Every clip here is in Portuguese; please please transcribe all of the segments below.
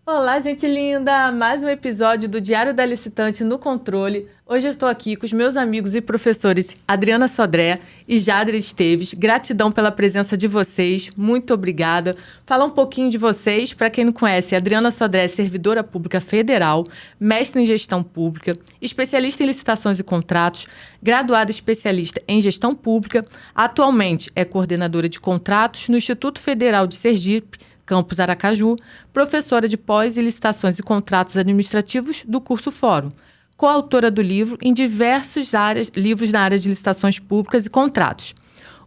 Olá, gente linda! Mais um episódio do Diário da Licitante no Controle. Hoje eu estou aqui com os meus amigos e professores Adriana Sodré e Jadre Esteves. Gratidão pela presença de vocês, muito obrigada. Falar um pouquinho de vocês, para quem não conhece, Adriana Sodré é servidora pública federal, mestre em gestão pública, especialista em licitações e contratos, graduada especialista em gestão pública, atualmente é coordenadora de contratos no Instituto Federal de Sergipe, Campus Aracaju, professora de pós e licitações e contratos administrativos do curso Fórum, coautora do livro em diversos livros na área de licitações públicas e contratos.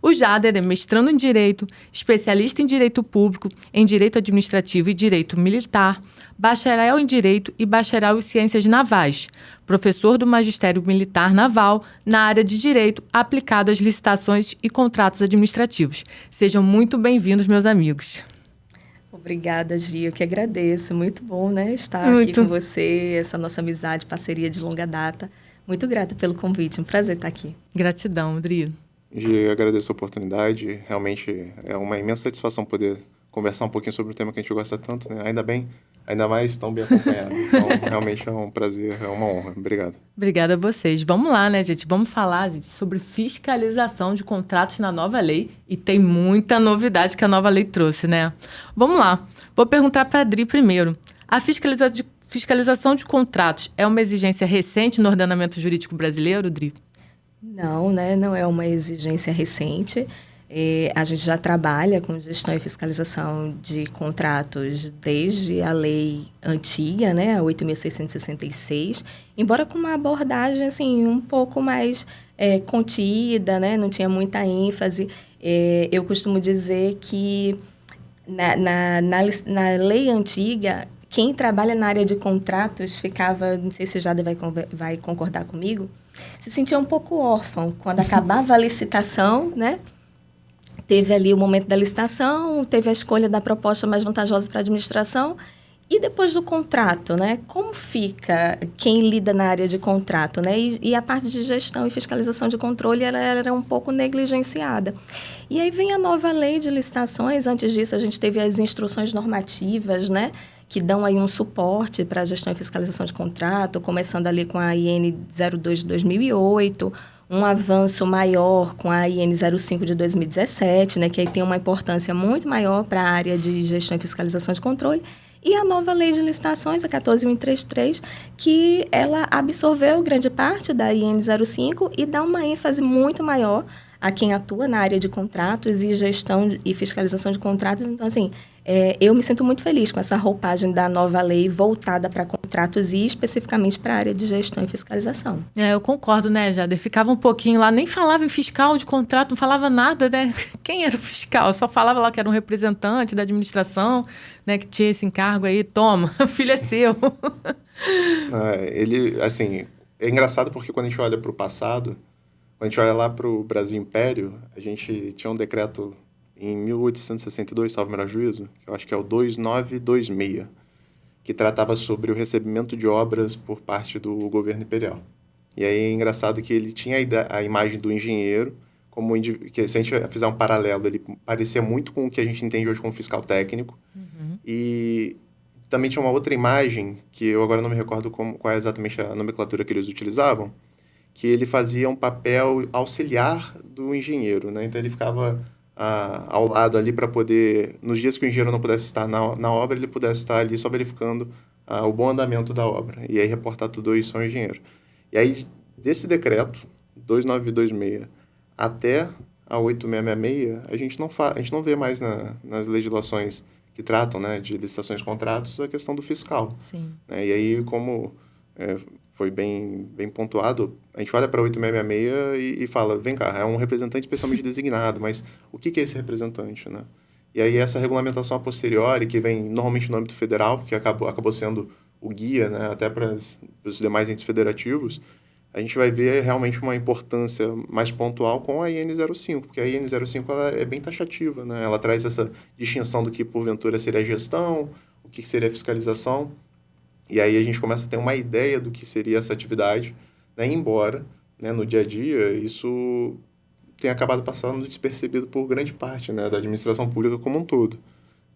O Jader é mestrando em Direito, especialista em Direito Público, em Direito Administrativo e Direito Militar, bacharel em Direito e bacharel em Ciências Navais, professor do Magistério Militar Naval na área de Direito aplicado às licitações e contratos administrativos. Sejam muito bem-vindos, meus amigos. Obrigada, Gia, eu que agradeço. Muito bom, né, estar aqui Muito. com você, essa nossa amizade, parceria de longa data. Muito grata pelo convite, um prazer estar aqui. Gratidão, Adri. Eu agradeço a oportunidade, realmente é uma imensa satisfação poder conversar um pouquinho sobre o tema que a gente gosta tanto, né? Ainda bem, ainda mais tão bem acompanhado. Então, realmente é um prazer, é uma honra. Obrigado. Obrigada a vocês. Vamos lá, né, gente? Vamos falar, gente, sobre fiscalização de contratos na nova lei. E tem muita novidade que a nova lei trouxe, né? Vamos lá. Vou perguntar para a Adri primeiro. A fiscalização de contratos é uma exigência recente no ordenamento jurídico brasileiro, Adri? Não, né, não é uma exigência recente. A gente já trabalha com gestão e fiscalização de contratos desde a lei antiga, né, a 8.666, embora com uma abordagem assim, um pouco mais contida, né, não tinha muita ênfase. Eu costumo dizer que na lei antiga, quem trabalha na área de contratos ficava, não sei se o Jada vai concordar comigo, se sentia um pouco órfão quando acabava a licitação, né? Teve ali o momento da licitação, teve a escolha da proposta mais vantajosa para a administração. E depois do contrato, né? Como fica quem lida na área de contrato, né? E a parte de gestão e fiscalização de controle, ela era um pouco negligenciada. E aí vem a nova lei de licitações. Antes disso, a gente teve as instruções normativas, né? Que dão aí um suporte para a gestão e fiscalização de contrato, começando ali com a IN 02 de 2008, um avanço maior com a IN 05 de 2017, né, que aí tem uma importância muito maior para a área de gestão e fiscalização de controle, e a nova lei de licitações, a 14.133, que ela absorveu grande parte da IN 05 e dá uma ênfase muito maior a quem atua na área de contratos e gestão e fiscalização de contratos. Então, assim, eu me sinto muito feliz com essa roupagem da nova lei voltada para contratos e especificamente para a área de gestão e fiscalização. Eu concordo, né, Jader? Ficava um pouquinho lá, nem falava em fiscal de contrato, não falava nada, né? Quem era o fiscal? Só falava lá que era um representante da administração, né, que tinha esse encargo aí. Toma, o filho é seu. Ele, assim, é engraçado porque quando a gente olha para o passado, quando a gente olha lá para o Brasil Império, a gente tinha um decreto em 1862, salvo o melhor juízo, que eu acho que é o 2926, que tratava sobre o recebimento de obras por parte do governo imperial. E aí é engraçado que ele tinha a imagem do engenheiro, que se a gente fizer um paralelo, ele parecia muito com o que a gente entende hoje como fiscal técnico. Uhum. E também tinha uma outra imagem, que eu agora não me recordo qual é exatamente a nomenclatura que eles utilizavam, que ele fazia um papel auxiliar do engenheiro, né? Então ele ficava ao lado ali para poder, nos dias que o engenheiro não pudesse estar na obra, ele pudesse estar ali só verificando o bom andamento da obra, e aí reportar tudo isso ao engenheiro. E aí, desse decreto, 2926, até a 8666, a gente não vê mais nas legislações que tratam, né, de licitações e contratos a questão do fiscal. Sim. E aí, como foi bem pontuado, a gente olha para 8666 e fala, vem cá, é um representante especialmente designado, mas o que é esse representante, né? E aí essa regulamentação a posteriori, que vem normalmente no âmbito federal, que acabou sendo o guia, né, até para os demais entes federativos, a gente vai ver realmente uma importância mais pontual com a IN 05, porque a IN 05 ela é bem taxativa, né? Ela traz essa distinção do que, porventura, seria gestão, o que seria fiscalização. E aí a gente começa a ter uma ideia do que seria essa atividade, né? Embora, né, no dia a dia, isso tenha acabado passando despercebido por grande parte, né, da administração pública como um todo.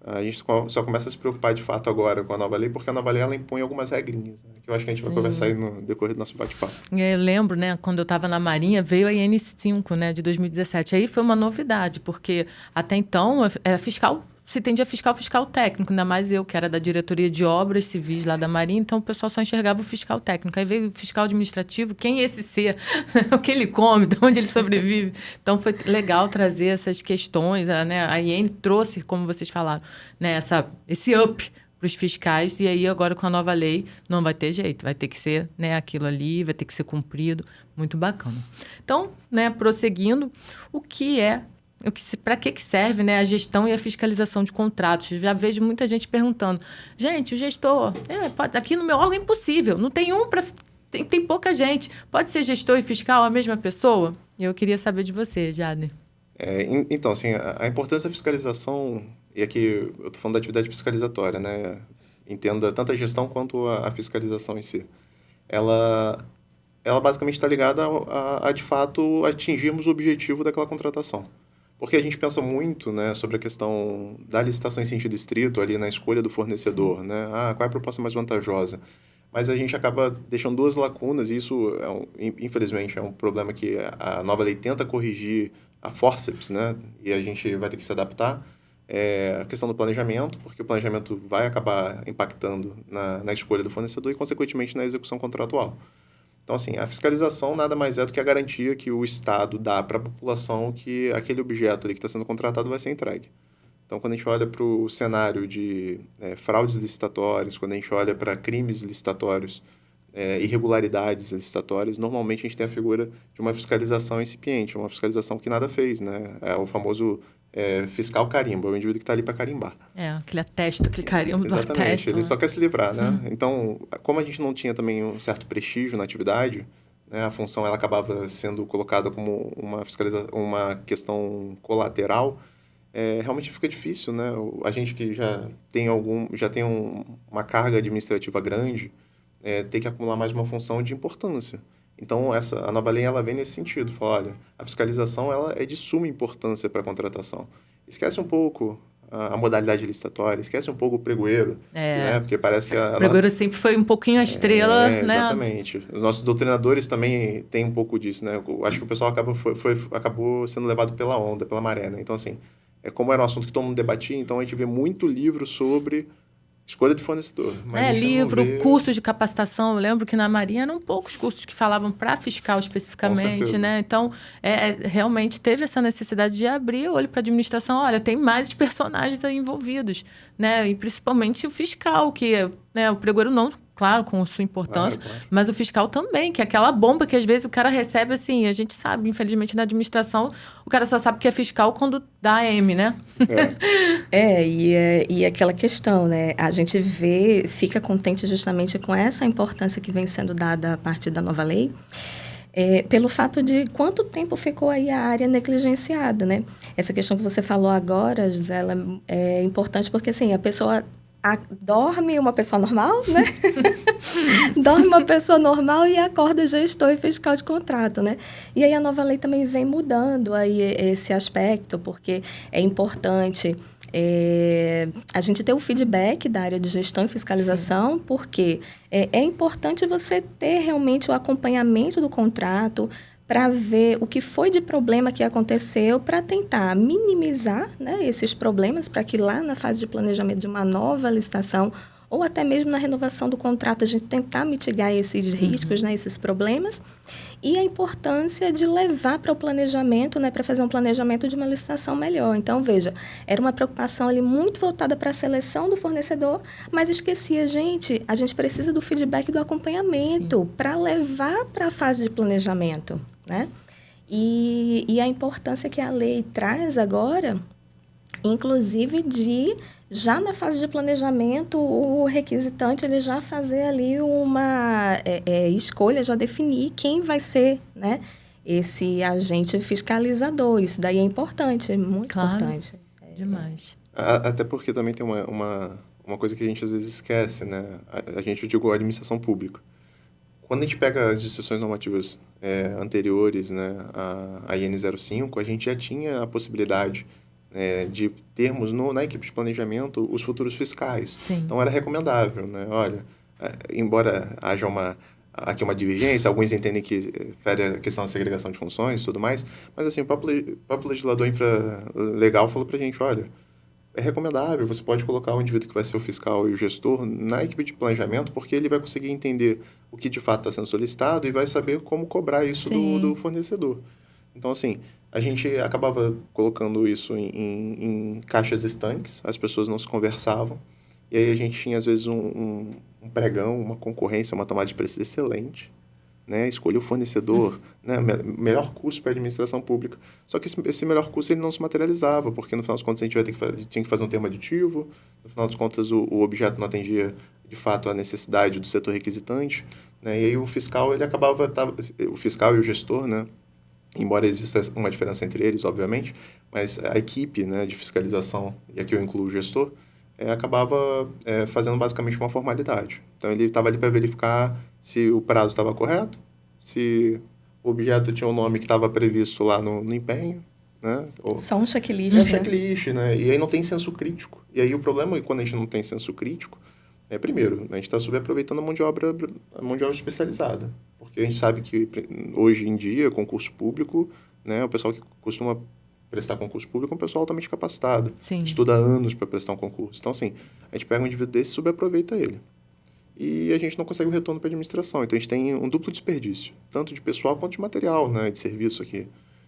A gente só começa a se preocupar de fato agora com a nova lei, porque a nova lei ela impõe algumas regrinhas, né, que eu acho que a gente vai conversar aí no decorrer do nosso bate-papo. Eu lembro, né, quando eu estava na Marinha, veio a IN5, né, de 2017. Aí foi uma novidade, porque até então era fiscal, se entendia fiscal técnico, ainda mais eu, que era da diretoria de obras civis lá da Marinha, então o pessoal só enxergava o fiscal técnico. Aí veio o fiscal administrativo, quem é esse ser, o que ele come, de onde ele sobrevive. Então foi legal trazer essas questões, né? A IN trouxe, como vocês falaram, né, esse up para os fiscais, e aí agora com a nova lei não vai ter jeito, vai ter que ser, né, aquilo ali, vai ter que ser cumprido, muito bacana. Então, né, prosseguindo, para que serve, né, a gestão e a fiscalização de contratos? Já vejo muita gente perguntando, gente, o gestor, aqui no meu órgão é impossível, não tem tem pouca gente, pode ser gestor e fiscal a mesma pessoa? Eu queria saber de você, Jadner. Então, assim, a importância da fiscalização, e aqui eu estou falando da atividade fiscalizatória, né, entenda tanto a gestão quanto a fiscalização em si. Ela basicamente está ligada a, de fato, atingirmos o objetivo daquela contratação. Porque a gente pensa muito, né, sobre a questão da licitação em sentido estrito, ali na escolha do fornecedor, né? Qual é a proposta mais vantajosa? Mas a gente acaba deixando duas lacunas, e isso, infelizmente, é um problema que a nova lei tenta corrigir a forceps, né? E a gente vai ter que se adaptar. A questão do planejamento, porque o planejamento vai acabar impactando na escolha do fornecedor e, consequentemente, na execução contratual. Então, assim, a fiscalização nada mais é do que a garantia que o Estado dá para a população que aquele objeto ali que está sendo contratado vai ser entregue. Então, quando a gente olha para o cenário de fraudes licitatórias, quando a gente olha para crimes licitatórios, irregularidades licitatórias, normalmente a gente tem a figura de uma fiscalização incipiente, uma fiscalização que nada fez, né? É o famoso fiscal carimba, o indivíduo que está ali para carimbar. Aquele atesto, aquele carimbo do atesto. Exatamente, ele só quer se livrar, né? Então, como a gente não tinha também um certo prestígio na atividade, né, a função ela acabava sendo colocada como uma questão colateral, realmente fica difícil, né? A gente que já tem uma carga administrativa grande, ter que acumular mais uma função de importância. Então, a nova lei ela vem nesse sentido, fala, olha, a fiscalização ela é de suma importância para a contratação. Esquece um pouco a modalidade licitatória, esquece um pouco o pregoeiro, né? Porque parece que o pregoeiro sempre foi um pouquinho a estrela, né? Exatamente. Os nossos doutrinadores também têm um pouco disso, né? Eu acho que o pessoal acabou sendo levado pela onda, pela maré, né? Então, assim, como era um assunto que todo mundo debatia, então a gente vê muito livro sobre escolha de fornecedor. Livro, cursos de capacitação. Eu lembro que na Marinha eram poucos cursos que falavam para fiscal especificamente, né? Então, realmente teve essa necessidade de abrir o olho para a administração. Olha, tem mais personagens aí envolvidos, né? E principalmente o fiscal, que o pregoeiro não... Claro, com sua importância, claro. Mas o fiscal também, que é aquela bomba que às vezes o cara recebe, assim, a gente sabe, infelizmente, na administração, o cara só sabe que é fiscal quando dá M, né? E aquela questão, né? A gente fica contente justamente com essa importância que vem sendo dada a partir da nova lei, pelo fato de quanto tempo ficou aí a área negligenciada, né? Essa questão que você falou agora, Gisela, é importante porque, assim, a pessoa... dorme uma pessoa normal, né? Dorme uma pessoa normal e acorda gestor e fiscal de contrato, né? E aí a nova lei também vem mudando aí esse aspecto, porque é importante a gente ter o feedback da área de gestão e fiscalização, sim, porque é importante você ter realmente o acompanhamento do contrato, para ver o que foi de problema que aconteceu, para tentar minimizar, né, esses problemas, para que lá na fase de planejamento de uma nova licitação, ou até mesmo na renovação do contrato, a gente tentar mitigar esses riscos, né, esses problemas. E a importância de levar para o planejamento, né, para fazer um planejamento de uma licitação melhor. Então, veja, era uma preocupação ali muito voltada para a seleção do fornecedor, mas esquecia, a gente precisa do feedback do acompanhamento para levar para a fase de planejamento, né? E a importância que a lei traz agora, inclusive já na fase de planejamento, o requisitante ele já fazer ali uma escolha, já definir quem vai ser, né, esse agente fiscalizador. Isso daí é importante, é muito importante. Demais. Até porque também tem uma coisa que a gente às vezes esquece, né? A gente, eu digo, a administração pública. Quando a gente pega as instituições normativas anteriores, né, a IN 05, a gente já tinha a possibilidade de termos na equipe de planejamento os futuros fiscais. Sim. Então, era recomendável, né? Olha, embora haja aqui uma divergência, alguns entendem que fere a questão da segregação de funções e tudo mais, mas assim, o próprio legislador infralegal falou pra gente, olha, é recomendável, você pode colocar o indivíduo que vai ser o fiscal e o gestor na equipe de planejamento, porque ele vai conseguir entender o que de fato está sendo solicitado e vai saber como cobrar isso do fornecedor. Então, assim, a gente acabava colocando isso em caixas estanques, as pessoas não se conversavam, e aí a gente tinha, às vezes, um pregão, uma concorrência, uma tomada de preço excelente, né? Escolher o fornecedor, né? Melhor custo para a administração pública. Só que esse melhor custo ele não se materializava, porque no final das contas a gente tinha que fazer um termo aditivo, no final das contas o objeto não atendia de fato a necessidade do setor requisitante, né? E aí o fiscal ele acabava, o fiscal e o gestor, né? Embora exista uma diferença entre eles, obviamente, mas a equipe, né, de fiscalização, e aqui eu incluo o gestor, acabava fazendo basicamente uma formalidade. Então, ele estava ali para verificar se o prazo estava correto, se o objeto tinha o nome que estava previsto lá no empenho, né? Só um checklist. É um checklist, né? E aí não tem senso crítico. E aí o problema é que quando a gente não tem senso crítico, primeiro, a gente está subaproveitando a mão de obra especializada. Porque a gente sabe que hoje em dia, concurso público, né, o pessoal que costuma prestar concurso público é um pessoal altamente capacitado. Sim. Estuda anos para prestar um concurso. Então, assim, a gente pega um indivíduo desse e subaproveita ele. E a gente não consegue o retorno para a administração. Então, a gente tem um duplo desperdício, tanto de pessoal quanto de material, né, de serviço aqui.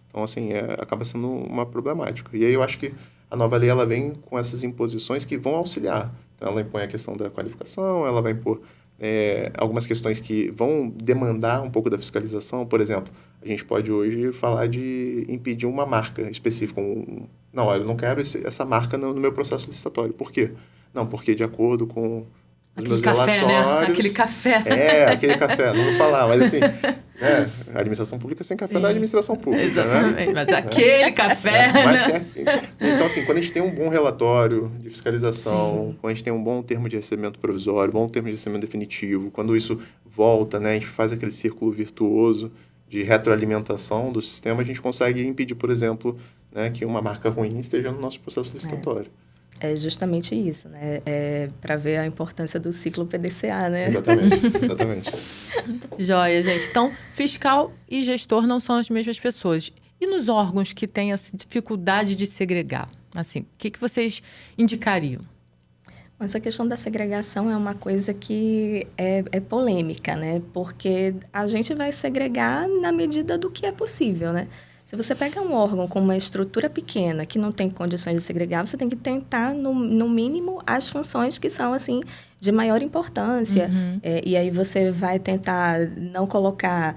Então, assim, acaba sendo uma problemática. E aí eu acho que a nova lei ela vem com essas imposições que vão auxiliar. Então, ela impõe a questão da qualificação, ela vai impor algumas questões que vão demandar um pouco da fiscalização. Por exemplo, a gente pode hoje falar de impedir uma marca específica. Não, eu não quero essa marca no meu processo licitatório. Por quê? Não, porque de acordo com os meus relatórios... Né? Aquele café. Aquele café. Não vou falar, mas assim... a administração pública sem café da administração pública, exatamente, né? Mas aquele café, né? Então, assim, quando a gente tem um bom relatório de fiscalização, quando a gente tem um bom termo de recebimento provisório, bom termo de recebimento definitivo, quando isso volta, né, a gente faz aquele círculo virtuoso de retroalimentação do sistema, a gente consegue impedir, por exemplo, né, que uma marca ruim esteja no nosso processo licitatório. É justamente isso, né? Para ver a importância do ciclo PDCA, né? Exatamente. Joia, gente. Então, fiscal e gestor não são as mesmas pessoas. E nos órgãos que têm essa dificuldade de segregar? Assim, o que vocês indicariam? Essa questão da segregação é uma coisa que é polêmica, né? Porque a gente vai segregar na medida do que é possível, né? Se você pega um órgão com uma estrutura pequena que não tem condições de segregar, você tem que tentar, no mínimo, as funções que são, assim, de maior importância. Uhum. E aí você vai tentar não colocar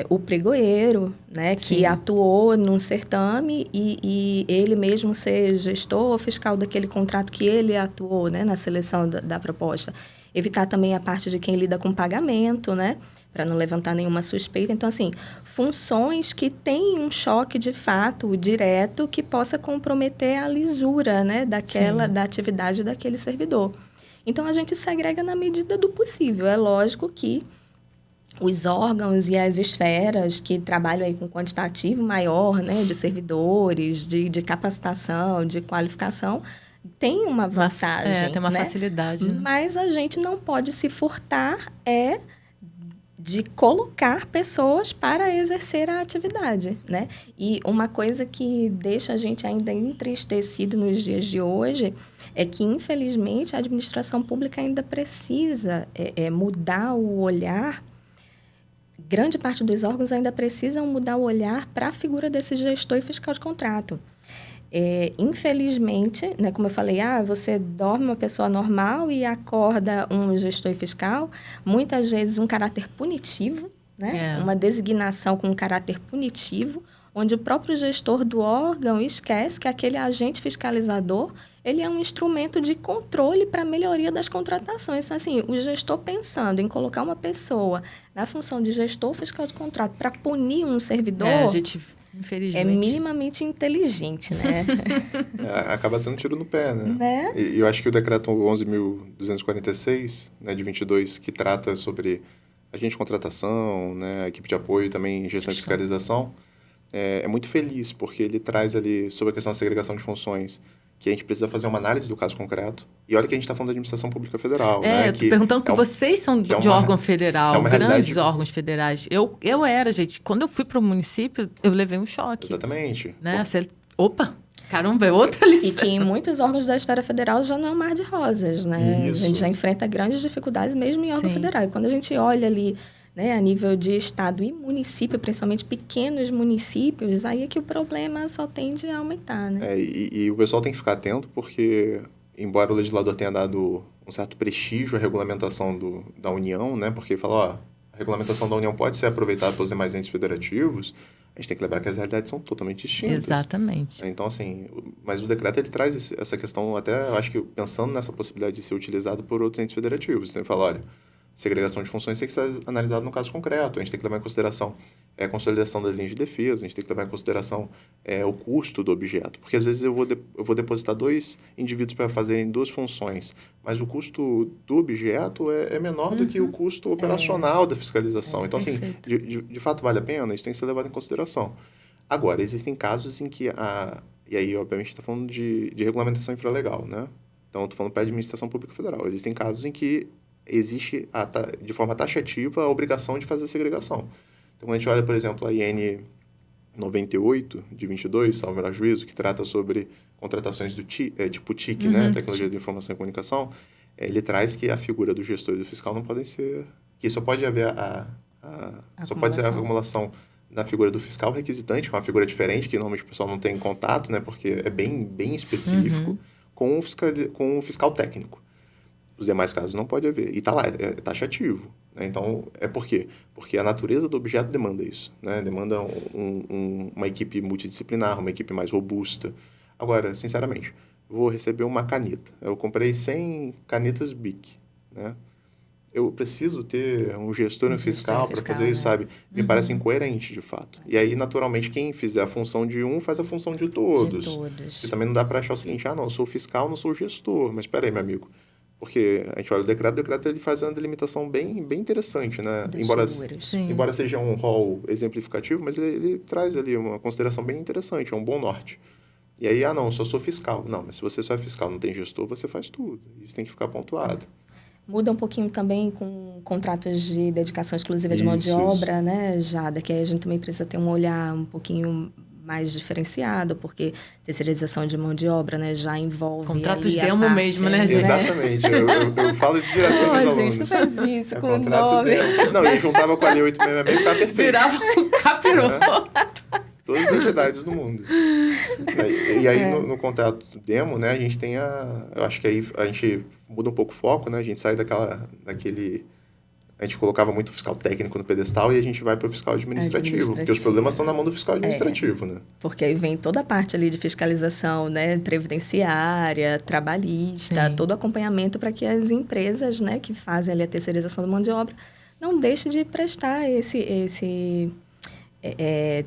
o pregoeiro, né, que atuou num certame e ele mesmo ser gestor ou fiscal daquele contrato que ele atuou, né, na seleção da proposta. Evitar também a parte de quem lida com pagamento, né, para não levantar nenhuma suspeita. Então, assim, funções que têm um choque de fato direto que possa comprometer a lisura, né, da atividade daquele servidor. Então, a gente segrega na medida do possível. É lógico que os órgãos e as esferas que trabalham aí com quantitativo maior, né, de servidores, de capacitação, de qualificação, tem uma vantagem. Tem uma né? facilidade. Né? Mas a gente não pode se furtar de colocar pessoas para exercer a atividade, né? E uma coisa que deixa a gente ainda entristecido nos dias de hoje é que, infelizmente, a administração pública ainda precisa mudar o olhar. Grande parte dos órgãos ainda precisam mudar o olhar para a figura desse gestor e fiscal de contrato. Infelizmente, né, como eu falei, você dorme uma pessoa normal e acorda um gestor e fiscal, muitas vezes um caráter punitivo, né? Uma designação com um caráter punitivo, onde o próprio gestor do órgão esquece que aquele agente fiscalizador ele é um instrumento de controle para a melhoria das contratações. Então, assim, o gestor pensando em colocar uma pessoa na função de gestor fiscal de contrato para punir um servidor... a gente... Infelizmente. É minimamente inteligente, né? Acaba sendo um tiro no pé, né? E eu acho que o decreto 11.246, né, de 22, que trata sobre agente de contratação, né, a equipe de apoio e também gestão e fiscalização, é muito feliz, porque ele traz ali sobre a questão da segregação de funções, que a gente precisa fazer uma análise do caso concreto. E olha que a gente está falando da administração pública federal, né? Eu tô perguntando que vocês são de órgão federal, grandes órgãos federais. Eu era, gente. Quando eu fui para o município, eu levei um choque. Exatamente. Né? Opa! Caramba, é outra lição. E que em muitos órgãos da esfera federal já não é um mar de rosas, né? Isso. A gente já enfrenta grandes dificuldades mesmo em órgão federal. E quando a gente olha ali, né, a nível de estado e município, principalmente pequenos municípios, aí é que o problema só tende a aumentar, né? E o pessoal tem que ficar atento, porque, embora o legislador tenha dado um certo prestígio à regulamentação da União, né? Porque fala, ó, a regulamentação da União pode ser aproveitada pelos demais entes federativos, a gente tem que lembrar que as realidades são totalmente distintas. Exatamente. Então, assim, mas o decreto, ele traz essa questão, até, eu acho que pensando nessa possibilidade de ser utilizado por outros entes federativos. Então, ele fala, olha, segregação de funções tem que ser analisada no caso concreto. A gente tem que levar em consideração a consolidação das linhas de defesa, a gente tem que levar em consideração o custo do objeto. Porque, às vezes, eu vou depositar 2 indivíduos para fazerem 2 funções, mas o custo do objeto é menor do que o custo operacional da fiscalização. Então, assim, de fato, vale a pena? Isso tem que ser levado em consideração. Agora, existem casos em que e aí, obviamente, está falando de regulamentação infralegal, né? Então, estou falando para a administração pública federal. Existem casos em que existe, de forma taxativa, a obrigação de fazer a segregação. Então, quando a gente olha, por exemplo, a IN 98, de 22, salvo o melhor juízo, que trata sobre contratações do tipo TIC, né? Tecnologia de Informação e Comunicação, ele traz que a figura do gestor e do fiscal não podem ser... que só pode haver só pode ser a acumulação na figura do fiscal requisitante, que é uma figura diferente, que normalmente o pessoal não tem contato, né? Porque é bem específico, com o fiscal técnico. Os demais casos não pode haver. E está lá, é taxativo. Né? Então, por quê? Porque a natureza do objeto demanda isso. Né? Demanda uma equipe multidisciplinar, uma equipe mais robusta. Agora, sinceramente, eu vou receber uma caneta. Eu comprei 100 canetas BIC. Né? Eu preciso ter um gestor e um fiscal para fazer isso, sabe? Me parece incoerente, de fato. E aí, naturalmente, quem fizer a função de um faz a função de todos. E também não dá para achar o seguinte, não, eu sou fiscal, não sou gestor. Mas espera aí, meu amigo. Porque a gente olha o decreto ele faz uma delimitação bem interessante, né? Embora seja um rol exemplificativo, mas ele traz ali uma consideração bem interessante, é um bom norte. E aí, não, eu só sou fiscal. Não, mas se você só é fiscal, não tem gestor, você faz tudo. Isso tem que ficar pontuado. Muda um pouquinho também com contratos de dedicação exclusiva de mão de obra, né, Jada? Que aí a gente também precisa ter um olhar um pouquinho mais diferenciado, porque terceirização de mão de obra, né, já envolve... Contratos demo mesmo, né, gente? Exatamente. Eu falo isso direto com os alunos. Gente, tu faz isso com o nome. Não, ele juntava com a Lei 866 e ficava perfeito. Virava um capiroto. Todas as entidades do mundo. E aí, no contrato demo, né, a gente tem eu acho que aí a gente muda um pouco o foco, né? A gente sai daquele... A gente colocava muito o fiscal técnico no pedestal e a gente vai para o fiscal administrativo. Porque os problemas estão na mão do fiscal administrativo, né? Porque aí vem toda a parte ali de fiscalização, né? Previdenciária, trabalhista, todo acompanhamento para que as empresas, né, que fazem ali a terceirização da mão de obra não deixem de prestar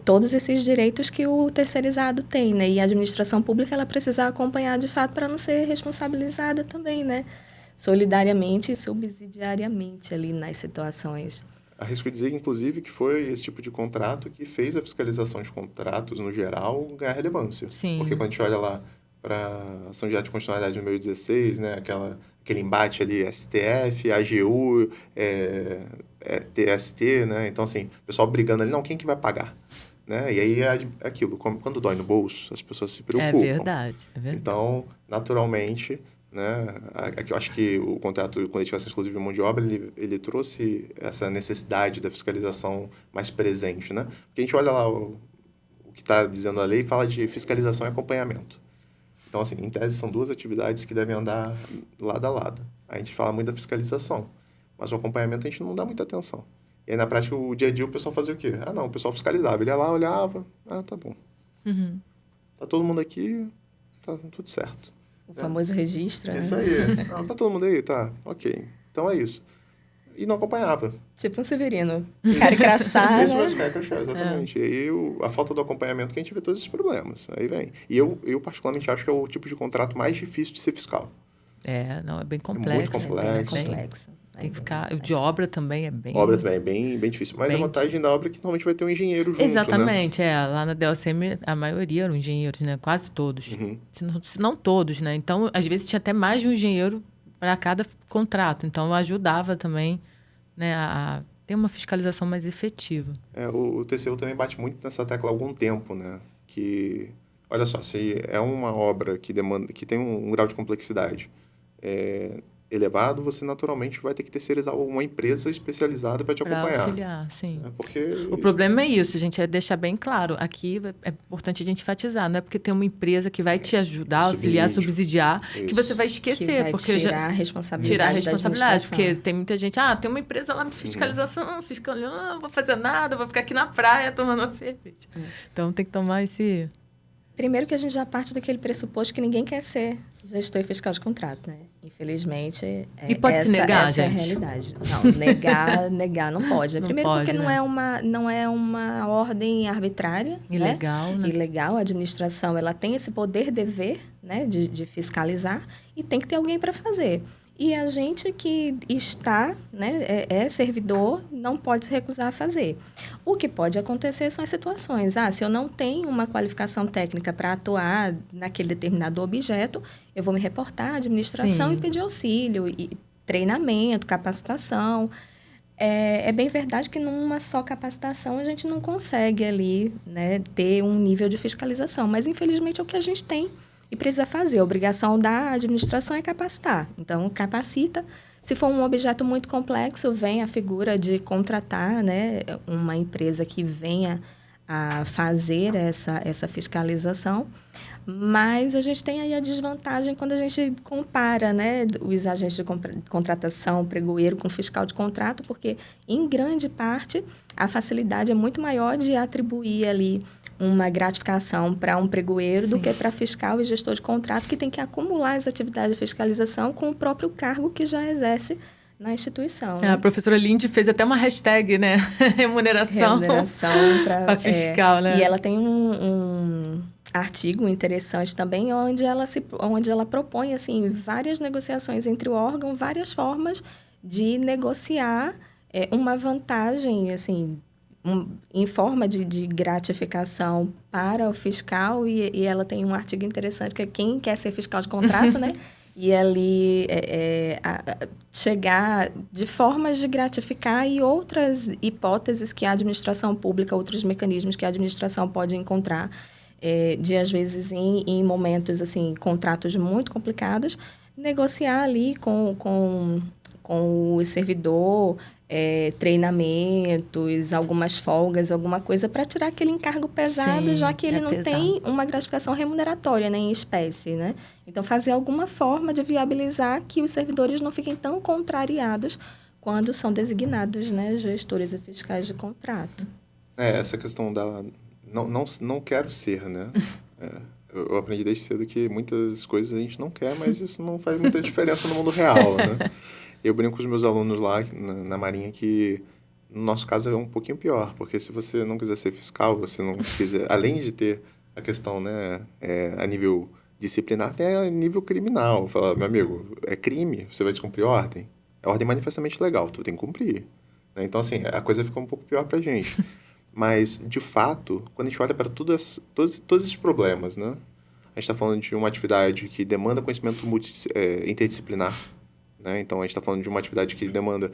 todos esses direitos que o terceirizado tem, né? E a administração pública, ela precisa acompanhar de fato para não ser responsabilizada também, né? Solidariamente e subsidiariamente ali nas situações. Arrisco dizer, inclusive, que foi esse tipo de contrato que fez a fiscalização de contratos, no geral, ganhar relevância. Sim. Porque quando a gente olha lá para a ação de anticonstitucionalidade de 2016, né, aquele embate ali, STF, AGU, TST, né? Então, assim, o pessoal brigando ali, não, quem que vai pagar? Né? E aí é aquilo, quando dói no bolso, as pessoas se preocupam. É verdade. Então, naturalmente... Né? Eu acho que o contrato com dedicação exclusiva de mão de obra ele trouxe essa necessidade da fiscalização mais presente, né? Porque a gente olha lá o que está dizendo a lei e fala de fiscalização e acompanhamento. Então, assim, em tese são 2 atividades que devem andar lado a lado. A gente fala muito da fiscalização, mas o acompanhamento a gente não dá muita atenção. E aí, na prática, o dia a dia o pessoal fazia o quê? Não, o pessoal fiscalizava. Ele ia lá, olhava, tá bom. Tá todo mundo aqui, tá tudo certo. O famoso registro, Isso né? aí. Tá todo mundo aí? Tá. Ok. Então é isso. E não acompanhava. Tipo um Severino. Cara e crachá, Isso né? mesmo, cara e crachá, exatamente. E aí a falta do acompanhamento que a gente vê todos esses problemas. Aí vem. E eu particularmente acho que é o tipo de contrato mais difícil de ser fiscal. Não, é bem complexo. É muito complexo. É bem complexo. Tem que ficar... O de obra também é bem... Obra também é bem difícil. Mas a vantagem da obra é que normalmente vai ter um engenheiro junto, Exatamente, né? Lá na DLCM a maioria eram engenheiros, né? Quase todos. Se não todos, né? Então, às vezes, tinha até mais de um engenheiro para cada contrato. Então, ajudava também, né, a ter uma fiscalização mais efetiva. O TCU também bate muito nessa tecla há algum tempo, né? Que, olha só, se é uma obra que tem um grau de complexidade elevado, você naturalmente vai ter que terceirizar uma empresa especializada para te acompanhar. Para auxiliar, sim. Porque... O problema é isso, gente, é deixar bem claro. Aqui é importante a gente enfatizar, não é porque tem uma empresa que vai te ajudar, auxiliar, subsidiar, que você vai esquecer. Que vai porque tirar a responsabilidade porque tem muita gente, tem uma empresa lá de fiscalização, fiscalizando, não vou fazer nada, vou ficar aqui na praia tomando uma cerveja. Então tem que tomar esse... Primeiro que a gente já parte daquele pressuposto que ninguém quer ser gestor e fiscal de contrato, né? Infelizmente, e pode se negar, essa gente? É a realidade. Não, negar não pode. Primeiro porque não é uma ordem arbitrária. Ilegal, né? Ilegal. A administração ela tem esse poder-dever, né, de fiscalizar e tem que ter alguém para fazer. E a gente que está, né, é servidor, não pode se recusar a fazer. O que pode acontecer são as situações. Se eu não tenho uma qualificação técnica para atuar naquele determinado objeto, eu vou me reportar à administração e pedir auxílio, e treinamento, capacitação. É bem verdade que numa só capacitação a gente não consegue ali, né, ter um nível de fiscalização, mas infelizmente é o que a gente tem e precisa fazer. A obrigação da administração é capacitar. Então, capacita. Se for um objeto muito complexo, vem a figura de contratar, né, uma empresa que venha a fazer essa fiscalização. Mas a gente tem aí a desvantagem quando a gente compara, né, os agentes de contratação, pregoeiro com fiscal de contrato, porque, em grande parte, a facilidade é muito maior de atribuir ali uma gratificação para um pregoeiro do que para fiscal e gestor de contrato, que tem que acumular as atividades de fiscalização com o próprio cargo que já exerce na instituição. A professora Lindy fez até uma hashtag, né? Remuneração para fiscal, né? E ela tem um artigo interessante também, onde ela propõe assim, várias negociações entre o órgão, várias formas de negociar uma vantagem, assim, em forma de gratificação para o fiscal, e ela tem um artigo interessante que é quem quer ser fiscal de contrato, né? E ali chegar de formas de gratificar e outras hipóteses que a administração pública, outros mecanismos que a administração pode encontrar, de às vezes em momentos, assim, contratos muito complicados, negociar ali com o servidor, treinamentos, algumas folgas, alguma coisa para tirar aquele encargo pesado, já que ele não tem uma gratificação remuneratória, né, em espécie, né? Então, fazer alguma forma de viabilizar que os servidores não fiquem tão contrariados quando são designados, né, gestores e fiscais de contrato. Essa questão da... Não quero ser, né? Eu aprendi desde cedo que muitas coisas a gente não quer, mas isso não faz muita diferença no mundo real, né? Eu brinco com os meus alunos lá na Marinha que, no nosso caso, é um pouquinho pior, porque se você não quiser ser fiscal, você não quiser, além de ter a questão, né, a nível disciplinar, até a nível criminal. Falar, meu amigo, é crime, você vai descumprir ordem? É ordem manifestamente legal, tu tem que cumprir. Né? Então, assim, a coisa fica um pouco pior pra gente. Mas, de fato, quando a gente olha para todos esses problemas, né, a gente está falando de uma atividade que demanda conhecimento interdisciplinar. Né? Então, a gente está falando de uma atividade que demanda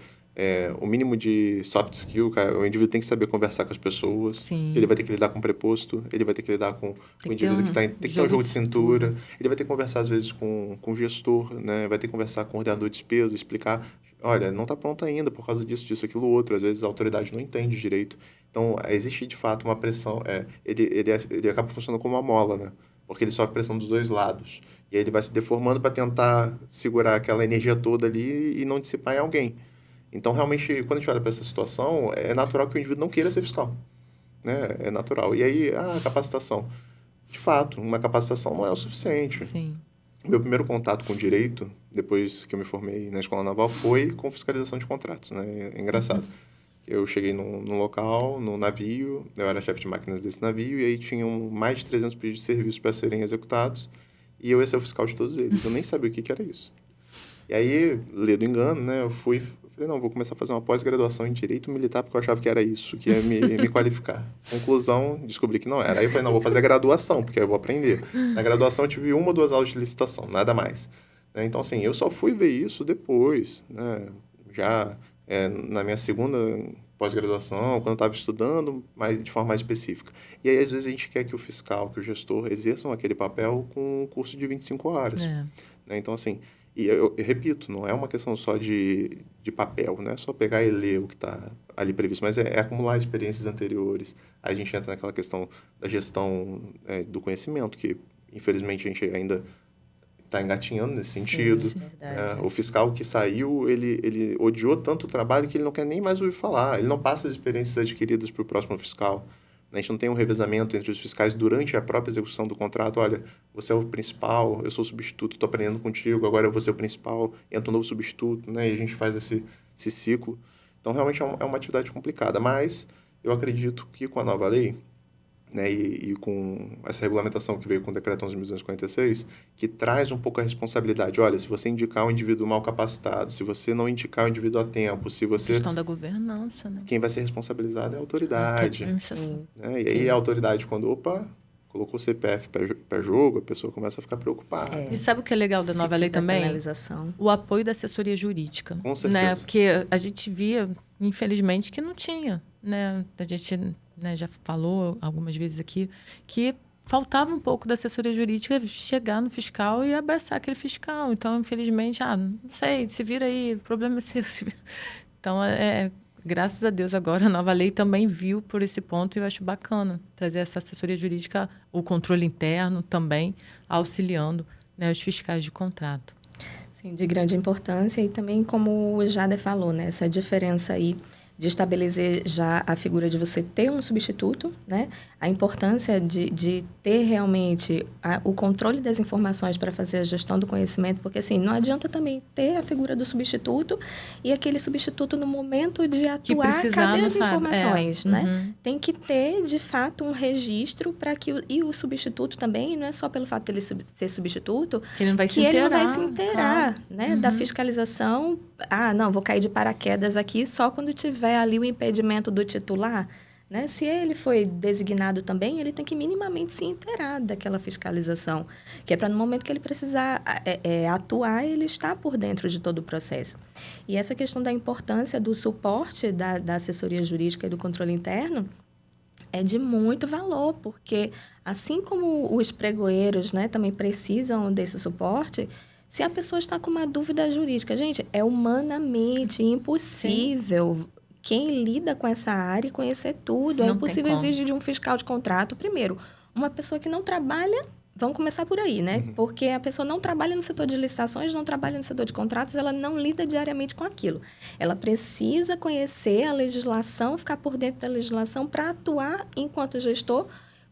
o mínimo de soft skill. O indivíduo tem que saber conversar com as pessoas. Sim. Ele vai ter que lidar com preposto. Ele vai ter que lidar com o indivíduo que tem que ter um jogo de cintura. Ele vai ter que conversar, às vezes, com o gestor. Né? Vai ter que conversar com o coordenador de despesa, explicar... Olha, não está pronto ainda por causa disso, aquilo, outro. Às vezes, a autoridade não entende direito. Então, existe, de fato, uma pressão... Ele acaba funcionando como uma mola, né? Porque ele sofre pressão dos dois lados. E aí ele vai se deformando para tentar segurar aquela energia toda ali e não dissipar em alguém. Então, realmente, quando a gente olha para essa situação, é natural que o indivíduo não queira ser fiscal. Né? É natural. E aí, capacitação. De fato, uma capacitação não é o suficiente. Sim. Meu primeiro contato com direito, depois que eu me formei na Escola Naval, foi com fiscalização de contratos. Né? É engraçado. Eu cheguei num local, no navio, eu era chefe de máquinas desse navio, e aí tinham mais de 300 pedidos de serviço para serem executados, e eu ia ser o fiscal de todos eles. Eu nem sabia o que era isso. E aí, ledo engano, né, eu fui Falei, não, vou começar a fazer uma pós-graduação em Direito Militar, porque eu achava que era isso, que ia me qualificar. Conclusão, descobri que não era. Aí eu falei, não, vou fazer a graduação, porque aí eu vou aprender. Na graduação eu tive 1 ou 2 aulas de licitação, nada mais. Então, assim, eu só fui ver isso depois, né? Já na minha segunda pós-graduação, quando eu estava estudando, mas de forma mais específica. E aí, às vezes, a gente quer que o fiscal, que o gestor exerçam aquele papel com um curso de 25 horas. Né? Então, assim, e eu repito, não é uma questão só de papel, não é só pegar e ler o que está ali previsto, mas é acumular experiências anteriores. Aí a gente entra naquela questão da gestão do conhecimento, que, infelizmente, a gente ainda está engatinhando nesse sentido. Sim, o fiscal que saiu, ele odiou tanto o trabalho que ele não quer nem mais ouvir falar. Ele não passa as experiências adquiridas para o próximo fiscal. A gente não tem um revezamento entre os fiscais durante a própria execução do contrato. Olha, você é o principal, eu sou o substituto, estou aprendendo contigo, agora eu vou ser o principal, entra um novo substituto, né? E a gente faz esse ciclo. Então, realmente é uma atividade complicada. Mas eu acredito que com a nova lei, né, e com essa regulamentação que veio com o Decreto 11.246, que traz um pouco a responsabilidade. Olha, se você indicar um indivíduo mal capacitado, se você não indicar o indivíduo a tempo, se você... A questão da governança, né? Quem vai ser responsabilizado é a autoridade. Né? E aí a autoridade, quando, colocou o CPF para jogo, a pessoa começa a ficar preocupada. E sabe o que é legal da nova lei também? O apoio da assessoria jurídica. Com certeza. Né? Porque a gente via, infelizmente, que não tinha. Né? A gente... Né, já falou algumas vezes aqui, que faltava um pouco da assessoria jurídica chegar no fiscal e abraçar aquele fiscal. Então, infelizmente, não sei, se vira aí, o problema é seu. Então, graças a Deus, agora a nova lei também viu por esse ponto e eu acho bacana trazer essa assessoria jurídica, o controle interno também, auxiliando, né, os fiscais de contrato. Sim, de grande importância e também, como o Jader falou, né, essa diferença aí de estabelecer já a figura de você ter um substituto, né? A importância de ter realmente o controle das informações para fazer a gestão do conhecimento, porque assim, não adianta também ter a figura do substituto e aquele substituto no momento de atuar, cadê as informações, né? Uhum. Tem que ter, de fato, um registro para que... E o substituto também, não é só pelo fato de ele ser substituto, que ele não vai se inteirar, né? Uhum. Da fiscalização. Não, vou cair de paraquedas aqui só quando tiver ali o impedimento do titular, né? Se ele foi designado também, ele tem que minimamente se inteirar daquela fiscalização, que é para no momento que ele precisar atuar, ele está por dentro de todo o processo. E essa questão da importância do suporte da assessoria jurídica e do controle interno é de muito valor, porque assim como os pregoeiros, né, também precisam desse suporte, se a pessoa está com uma dúvida jurídica, gente, é humanamente impossível. Sim. Quem lida com essa área conhecer tudo. É impossível exigir de um fiscal de contrato, primeiro, uma pessoa que não trabalha, vamos começar por aí, né? Uhum. Porque a pessoa não trabalha no setor de licitações, não trabalha no setor de contratos, ela não lida diariamente com aquilo. Ela precisa conhecer a legislação, ficar por dentro da legislação para atuar enquanto gestor,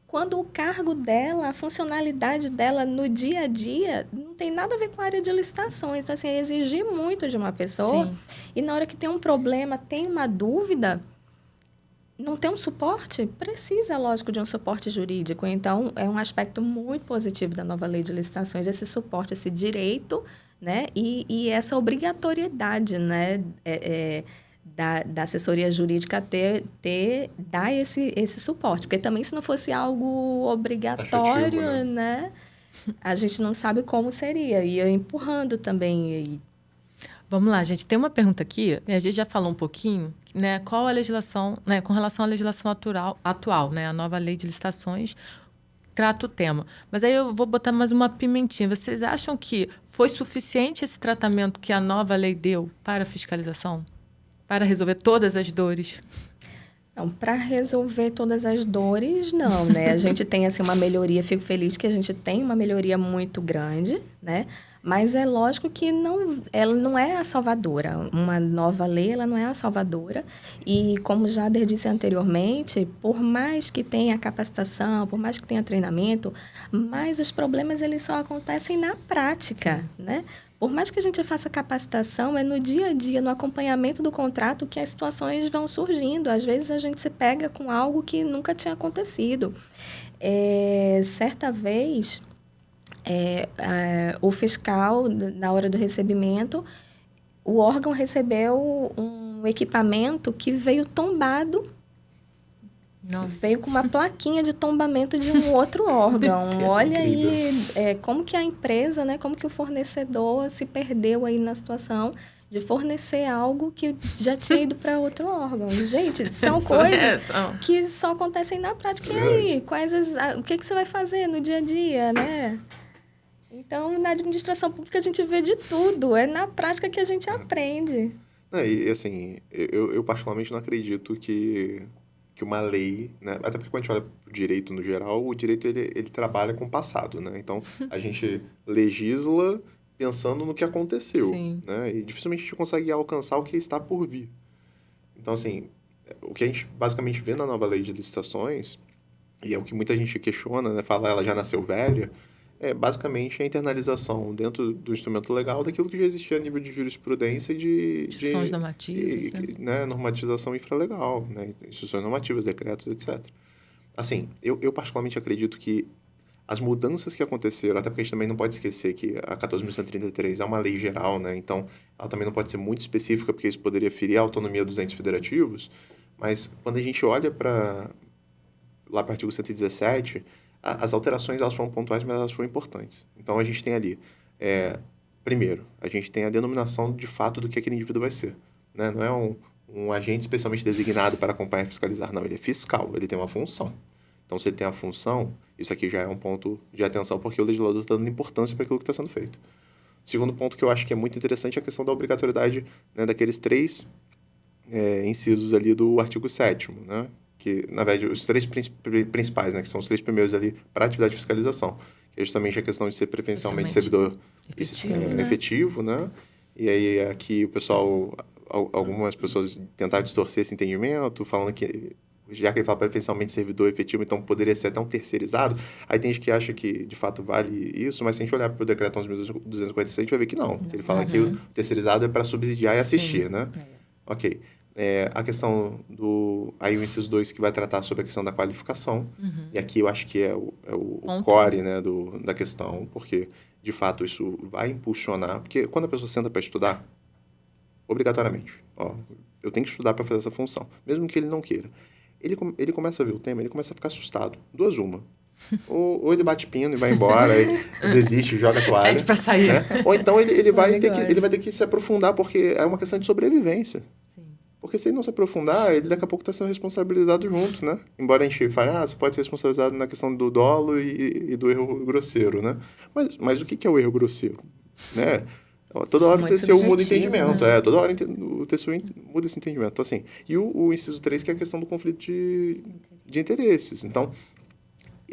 quando o cargo dela, a funcionalidade dela no dia a dia não tem nada a ver com a área de licitações. Então, assim, é exigir muito de uma pessoa. Sim. E na hora que tem um problema, tem uma dúvida, não tem um suporte, precisa, lógico, de um suporte jurídico. Então, é um aspecto muito positivo da nova lei de licitações, esse suporte, esse direito, né? E essa obrigatoriedade, né? Da assessoria jurídica dar esse suporte. Porque também, se não fosse algo obrigatório, taxativo, né? A gente não sabe como seria. Ia empurrando também. Vamos lá, gente. Tem uma pergunta aqui, a gente já falou um pouquinho, né? Qual a legislação, né, com relação à legislação atual, né? A nova lei de licitações trata o tema. Mas aí eu vou botar mais uma pimentinha. Vocês acham que foi suficiente esse tratamento que a nova lei deu para a fiscalização? Para resolver todas as dores? Não, para resolver todas as dores, não, né? A gente tem, assim, uma melhoria, fico feliz que a gente tem uma melhoria muito grande, né? Mas é lógico que ela não é a salvadora. Uma nova lei, ela não é a salvadora. E, como Jader disse anteriormente, por mais que tenha capacitação, por mais que tenha treinamento, mas os problemas, eles só acontecem na prática, né? Por mais que a gente faça capacitação, é no dia a dia, no acompanhamento do contrato, que as situações vão surgindo. Às vezes, a gente se pega com algo que nunca tinha acontecido. Certa vez, o fiscal, na hora do recebimento, o órgão recebeu um equipamento que veio tombado. Não. Veio com uma plaquinha de tombamento de um outro órgão. Olha aí como que a empresa, né, como que o fornecedor se perdeu aí na situação de fornecer algo que já tinha ido para outro órgão. Gente, são coisas que só acontecem na prática. E aí, o que você vai fazer no dia a dia, né? Então, na administração pública a gente vê de tudo. É na prática que a gente aprende. E assim, eu particularmente não acredito que uma lei, né? Até porque quando a gente olha para o direito no geral, o direito ele trabalha com o passado, né? Então, a gente legisla pensando no que aconteceu, né? E dificilmente a gente consegue alcançar o que está por vir. Então, assim, o que a gente basicamente vê na nova lei de licitações, e é o que muita gente questiona, né? Fala, ela já nasceu velha, é basicamente a internalização dentro do instrumento legal daquilo que já existia a nível de jurisprudência de instituições normativas, né? Normatização infralegal, né? Instituições normativas, decretos, etc. Assim, eu particularmente acredito que as mudanças que aconteceram, até porque a gente também não pode esquecer que a 14.133 é uma lei geral, né? Então, ela também não pode ser muito específica, porque isso poderia ferir a autonomia dos entes federativos, mas quando a gente olha lá para o artigo 117, as alterações elas foram pontuais, mas elas foram importantes. Então, a gente tem ali, primeiro, a gente tem a denominação de fato do que aquele indivíduo vai ser, né? Não é um agente especialmente designado para acompanhar e fiscalizar, não, ele é fiscal, ele tem uma função. Então, se ele tem a função, isso aqui já é um ponto de atenção, porque o legislador está dando importância para aquilo que está sendo feito. Segundo ponto que eu acho que é muito interessante é a questão da obrigatoriedade, né, daqueles 3 incisos ali do artigo 7º, né? Que, na verdade, os 3 principais, né, que são os 3 primeiros ali para atividade de fiscalização, que é justamente a questão de ser preferencialmente servidor efetivo, né? E aí aqui o pessoal, algumas pessoas tentaram distorcer esse entendimento, falando que, já que ele fala preferencialmente servidor efetivo, então poderia ser até um terceirizado. Aí tem gente que acha que, de fato, vale isso, mas se a gente olhar para o decreto 11.246, a gente vai ver que não. Ele fala que o terceirizado é para subsidiar e assistir, né? Ok. A questão aí o inciso 2, que vai tratar sobre a questão da qualificação. E aqui eu acho que é o core, né, da questão, porque, de fato, isso vai impulsionar. Porque quando a pessoa senta para estudar, obrigatoriamente, eu tenho que estudar para fazer essa função, mesmo que ele não queira. Ele começa a ver o tema, ele começa a ficar assustado. 2 uma. Ou ele bate pino e vai embora, desiste, joga a toalha. Pede para sair. Né? Ou então ele vai ter que se aprofundar, porque é uma questão de sobrevivência. Porque se ele não se aprofundar, ele daqui a pouco está sendo responsabilizado junto, né? Embora a gente fale, você pode ser responsabilizado na questão do dolo e do erro grosseiro, né? Mas o que é o erro grosseiro? Né? Toda hora o TCU muda o entendimento. Né? Toda hora o TCU muda esse entendimento. Então, assim, e o inciso 3, que é a questão do conflito de interesses. Então,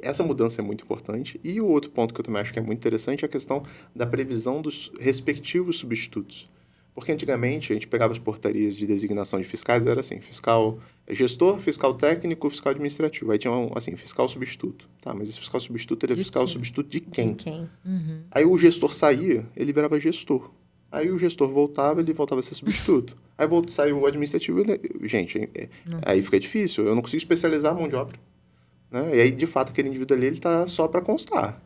essa mudança é muito importante. E o outro ponto que eu também acho que é muito interessante é a questão da previsão dos respectivos substitutos. Porque antigamente a gente pegava as portarias de designação de fiscais, era assim, fiscal gestor, fiscal técnico, fiscal administrativo. Aí tinha assim, fiscal substituto. Tá, mas esse fiscal substituto, ele é fiscal substituto de quem? Aí o gestor saía, ele virava gestor. Aí o gestor voltava, ele voltava a ser substituto. Aí saiu o administrativo, gente, aí fica difícil, eu não consigo especializar a mão de obra. Né? E aí, de fato, aquele indivíduo ali, ele está só para constar.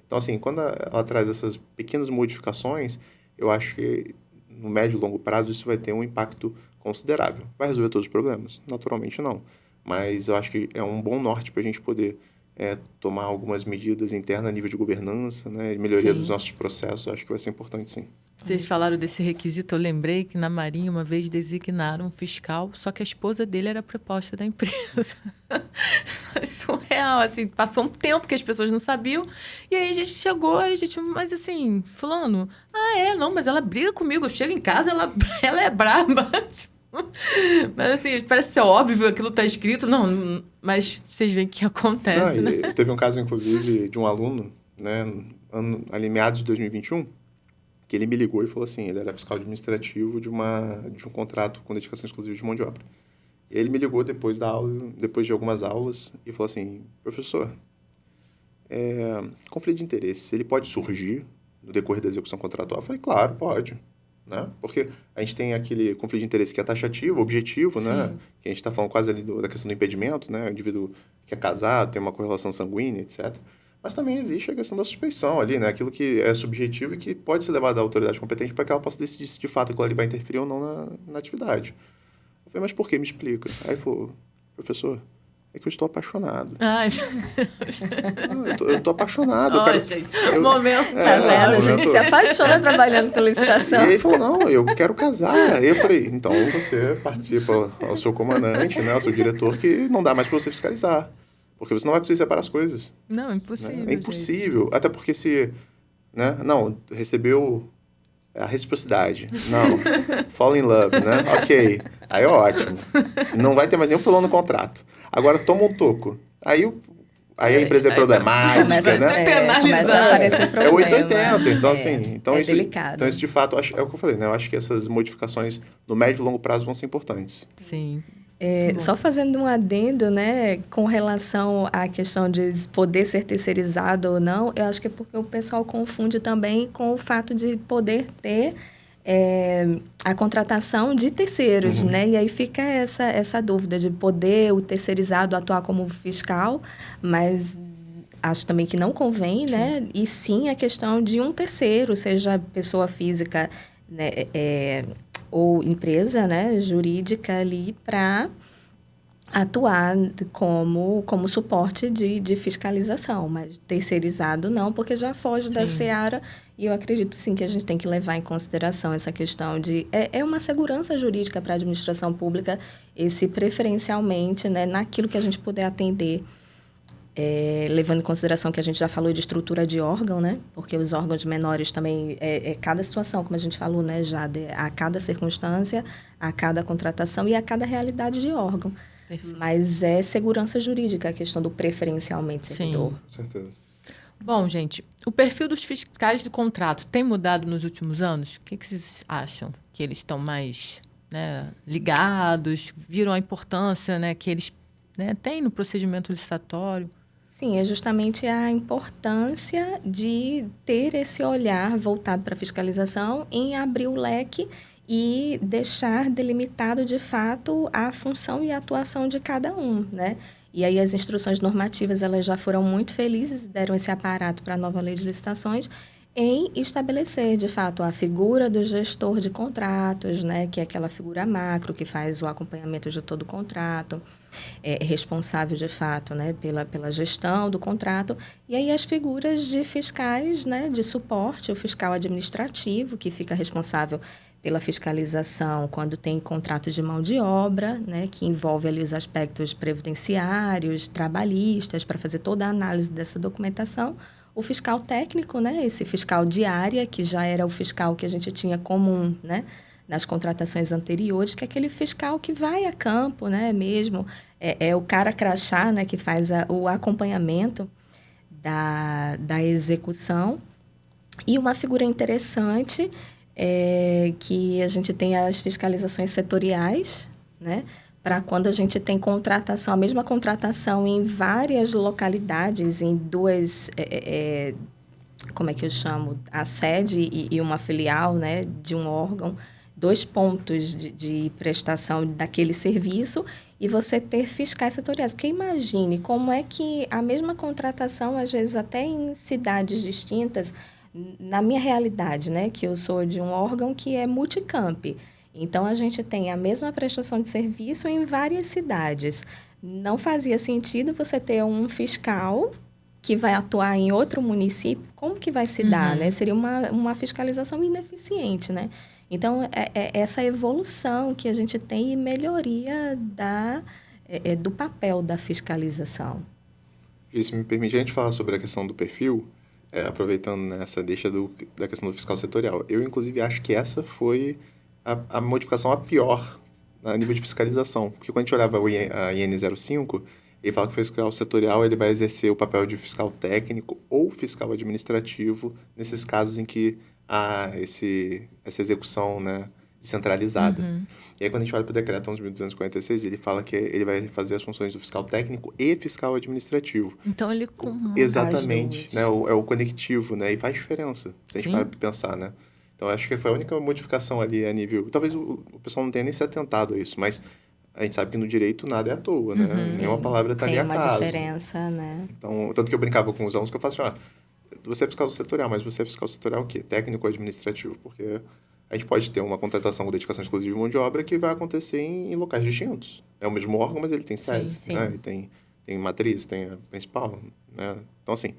Então, assim, quando ela traz essas pequenas modificações, eu acho que no médio e longo prazo isso vai ter um impacto considerável. Vai resolver todos os problemas? Naturalmente não. Mas eu acho que é um bom norte para a gente poder tomar algumas medidas internas a nível de governança, né? Melhoria dos nossos processos, eu acho que vai ser importante, sim. Vocês falaram desse requisito, eu lembrei que na Marinha uma vez designaram um fiscal, só que a esposa dele era proposta da empresa. Surreal, assim, passou um tempo que as pessoas não sabiam, e aí a gente chegou, mas assim, fulano, não, mas ela briga comigo, eu chego em casa, ela é braba, mas assim, parece ser óbvio, aquilo tá escrito, não, mas vocês veem que acontece, né? Teve um caso, inclusive, de um aluno, né, ali meados de 2021, que ele me ligou e falou assim, ele era fiscal administrativo de um contrato com dedicação exclusiva de mão de obra. E aí ele me ligou depois de algumas aulas, e falou assim, professor, conflito de interesse, ele pode surgir no decorrer da execução contratual? Eu falei, claro, pode. Né? Porque a gente tem aquele conflito de interesse que é taxativo, objetivo, né? Que a gente está falando quase ali da questão do impedimento, né? O indivíduo que é casado, tem uma correlação sanguínea, etc. Mas também existe a questão da suspeição ali, né? Aquilo que é subjetivo e que pode ser levado à autoridade competente para que ela possa decidir se de fato aquilo ali vai interferir ou não na atividade. Eu falei, mas por que? Me explica. Aí ele falou, professor, é que eu estou apaixonado. Ai, Eu tô apaixonado. gente, momento. Tá vendo? A gente se apaixona trabalhando com licitação. E aí ele falou, não, eu quero casar. Aí eu falei, então você participa ao seu comandante, né, ao seu diretor, que não dá mais para você fiscalizar. Porque você não vai conseguir separar as coisas. Não, impossível. Né? É impossível. Gente. Até porque se... Né, não, recebeu a reciprocidade. Não, fall in love, né? Ok. Aí é ótimo. Não vai ter mais nenhum problema no contrato. Agora toma um toco. Aí a empresa é problemática, começa, né? Começa a aparecer problema. É 880. Então, assim... Então, isso, delicado. Então, isso, de fato, é o que eu falei, né? Eu acho que essas modificações no médio e longo prazo vão ser importantes. Sim. Só fazendo um adendo, né, com relação à questão de poder ser terceirizado ou não, eu acho que é porque o pessoal confunde também com o fato de poder ter a contratação de terceiros, né? E aí fica essa dúvida de poder o terceirizado atuar como fiscal, mas acho também que não convém, né? E sim a questão de um terceiro, seja pessoa física, né, ou empresa, né, jurídica ali para atuar como suporte de fiscalização, mas terceirizado não, porque já foge da seara, e eu acredito sim que a gente tem que levar em consideração essa questão de... É uma segurança jurídica para a administração pública, esse preferencialmente, né, naquilo que a gente puder atender, levando em consideração que a gente já falou de estrutura de órgão, né? Porque os órgãos menores também, cada situação, como a gente falou, né, Jade, a cada circunstância, a cada contratação e a cada realidade de órgão. Perfeito. Mas é segurança jurídica a questão do preferencialmente servidor. Com certeza. Bom, gente, o perfil dos fiscais de contrato tem mudado nos últimos anos? O que vocês acham? Que eles estão mais, né, ligados? Viram a importância, né, que eles, né, têm no procedimento licitatório? Sim, é justamente a importância de ter esse olhar voltado para a fiscalização em abrir o leque e deixar delimitado, de fato, a função e a atuação de cada um, né? E aí as instruções normativas, elas já foram muito felizes e deram esse aparato para a nova lei de licitações em estabelecer, de fato, a figura do gestor de contratos, né, que é aquela figura macro que faz o acompanhamento de todo o contrato, é responsável, de fato, né, pela gestão do contrato. E aí as figuras de fiscais, né, de suporte, o fiscal administrativo, que fica responsável pela fiscalização quando tem contrato de mão de obra, né, que envolve ali os aspectos previdenciários, trabalhistas, para fazer toda a análise dessa documentação. O fiscal técnico, né, esse fiscal de área, que já era o fiscal que a gente tinha comum, né, nas contratações anteriores, que é aquele fiscal que vai a campo, né, mesmo, é o cara crachá, né, que faz o acompanhamento da execução. E uma figura interessante que a gente tem as fiscalizações setoriais, né, para quando a gente tem contratação, a mesma contratação em várias localidades, em duas, como é que eu chamo? A sede e uma filial, né, de um órgão, 2 pontos de prestação daquele serviço e você ter fiscais setoriais. Porque imagine como é que a mesma contratação, às vezes até em cidades distintas, na minha realidade, né, que eu sou de um órgão que é multicamp. Então, a gente tem a mesma prestação de serviço em várias cidades. Não fazia sentido você ter um fiscal que vai atuar em outro município. Como que vai se dar, né? Seria uma fiscalização ineficiente, né? Então, é essa evolução que a gente tem e melhoria do papel da fiscalização. Isso me permite a gente falar sobre a questão do perfil, aproveitando nessa deixa da questão do fiscal setorial. Eu, inclusive, acho que essa foi a modificação a pior a nível de fiscalização. Porque quando a gente olhava a IN 05, ele fala que o fiscal setorial ele vai exercer o papel de fiscal técnico ou fiscal administrativo nesses casos em que há essa execução, né, centralizada. E aí, quando a gente olha para o decreto 11.246, ele fala que ele vai fazer as funções do fiscal técnico e fiscal administrativo. Então, ele comanda. Exatamente. Né, é o conectivo, né, e faz diferença, se a gente parar para pensar, né? Então, acho que foi a única modificação ali a nível... Talvez o pessoal não tenha nem se atentado a isso, mas a gente sabe que no direito nada é à toa, né? Nenhuma palavra está ali a Tem acaso. uma diferença, né? Então, tanto que eu brincava com os alunos que eu falo assim, você é fiscal setorial, mas você é fiscal setorial o quê? Técnico ou administrativo? Porque a gente pode ter uma contratação com dedicação exclusiva de mão de obra que vai acontecer em locais distintos. É o mesmo órgão, mas ele tem sedes, né? E tem matriz, tem a principal, né? Então, assim,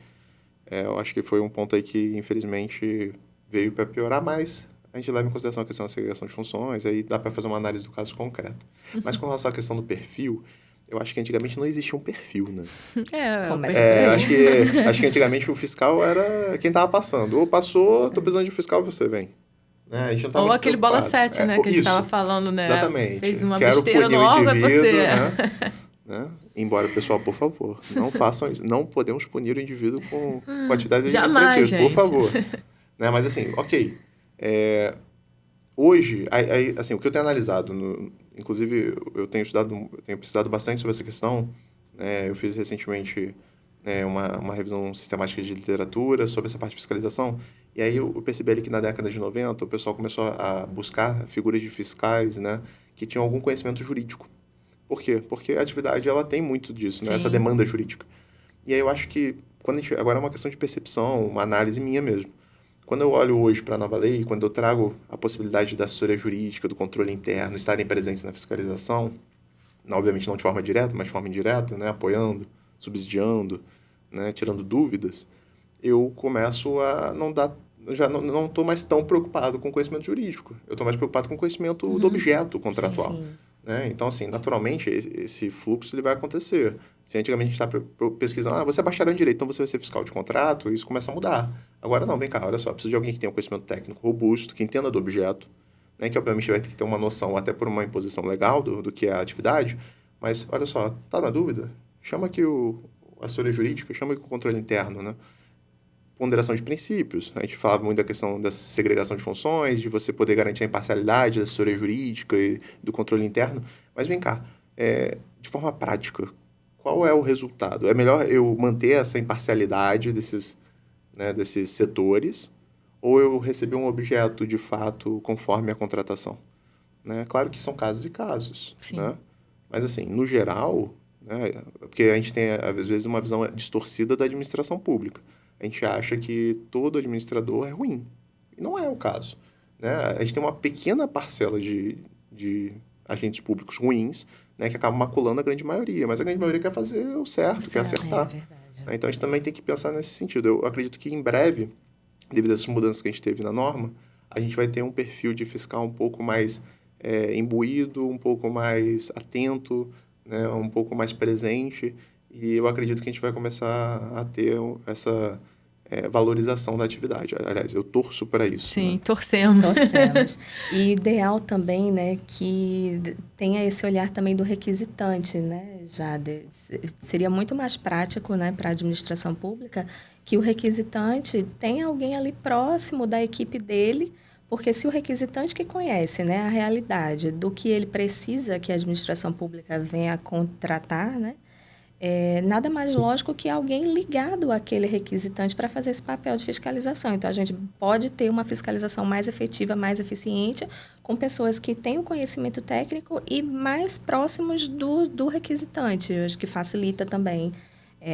eu acho que foi um ponto aí que, infelizmente, veio para piorar, mas a gente leva em consideração a questão da segregação de funções, aí dá para fazer uma análise do caso concreto. Mas com relação à questão do perfil, eu acho que antigamente não existia um perfil, né? Eu acho que antigamente o fiscal era quem estava passando. Ou passou, tô precisando de um fiscal, você vem. Né? A gente não tava ou aquele bola preocupado. 7, né? Que a gente estava falando, né? Exatamente. Fez uma Quero besteira punir no órgão, é você. Né? Embora, pessoal, por favor, não façam isso. Não podemos punir o indivíduo com atividades Jamais, administrativas, gente. por favor. Né? Mas assim, ok. Hoje, assim, o que eu tenho analisado, inclusive eu tenho pesquisado bastante sobre essa questão. Eu fiz recentemente uma revisão sistemática de literatura sobre essa parte de fiscalização. E aí eu percebi ali que na década de 90 o pessoal começou a buscar figuras de fiscais, né, que tinham algum conhecimento jurídico. Por quê? Porque a atividade ela tem muito disso, né, essa demanda jurídica. E aí eu acho que agora é uma questão de percepção, uma análise minha mesmo. Quando eu olho hoje para a nova lei, quando eu trago a possibilidade da assessoria jurídica, do controle interno, estarem presentes na fiscalização, obviamente não de forma direta, mas de forma indireta, né, apoiando, subsidiando, né, tirando dúvidas, eu começo a já não estou mais tão preocupado com o conhecimento jurídico. Eu estou mais preocupado com o conhecimento do objeto contratual. Sim. Né? Então, assim, naturalmente, esse fluxo ele vai acontecer. Se antigamente a gente está pesquisando, você é bacharel em direito, então você vai ser fiscal de contrato, isso começa a mudar. Agora não, vem cá, olha só, preciso de alguém que tenha um conhecimento técnico robusto, que entenda do objeto, né? Que obviamente vai ter que ter uma noção, até por uma imposição legal do que é a atividade, mas olha só, tá na dúvida? Chama aqui a assessoria jurídica, chama aqui o controle interno, né? Ponderação de princípios. A gente falava muito da questão da segregação de funções, de você poder garantir a imparcialidade da assessoria jurídica e do controle interno. Mas vem cá, de forma prática, qual é o resultado? É melhor eu manter essa imparcialidade desses setores ou eu receber um objeto de fato conforme a contratação? Né? Claro que são casos e casos. Né? Mas, assim, no geral, né, porque a gente tem, às vezes, uma visão distorcida da administração pública. A gente acha que todo administrador é ruim. E não é o caso. Né? A gente tem uma pequena parcela de agentes públicos ruins, né, que acabam maculando a grande maioria. Mas a grande maioria quer fazer o certo, quer acertar. É verdade. Então, a gente também tem que pensar nesse sentido. Eu acredito que, em breve, devido a essas mudanças que a gente teve na norma, a gente vai ter um perfil de fiscal um pouco mais imbuído, um pouco mais atento, né, um pouco mais presente. E eu acredito que a gente vai começar a ter essa valorização da atividade. Aliás, eu torço para isso. Sim, né? Torcemos. E ideal também, né, que tenha esse olhar também do requisitante, né, Jade? Seria muito mais prático, né, para a administração pública que o requisitante tenha alguém ali próximo da equipe dele, porque se o requisitante que conhece, né, a realidade do que ele precisa que a administração pública venha a contratar, né, nada mais lógico que alguém ligado àquele requisitante para fazer esse papel de fiscalização. Então, a gente pode ter uma fiscalização mais efetiva, mais eficiente, com pessoas que têm o conhecimento técnico e mais próximos do requisitante. Eu acho que facilita também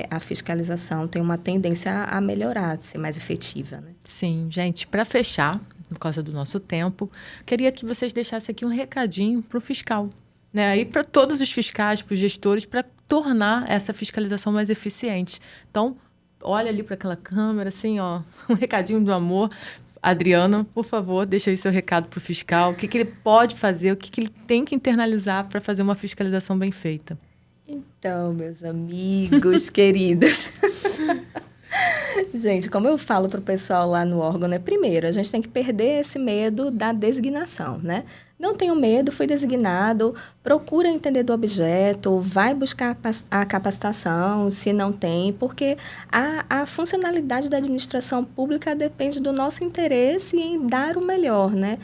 a fiscalização, tem uma tendência a melhorar, a ser mais efetiva. Né? Sim, gente, para fechar, por causa do nosso tempo, queria que vocês deixassem aqui um recadinho para o fiscal. Né? E para todos os fiscais, para os gestores, para tornar essa fiscalização mais eficiente. Então, olha ali para aquela câmera, assim, ó, um recadinho do amor. Adriana, por favor, deixa aí seu recado para o fiscal. O que ele pode fazer, o que ele tem que internalizar para fazer uma fiscalização bem feita. Então, meus amigos queridos... Gente, como eu falo para o pessoal lá no órgão, né? Primeiro, a gente tem que perder esse medo da designação, né? Não tenham medo, fui designado, procura entender do objeto, vai buscar a capacitação, se não tem, porque a funcionalidade da administração pública depende do nosso interesse em dar o melhor, né?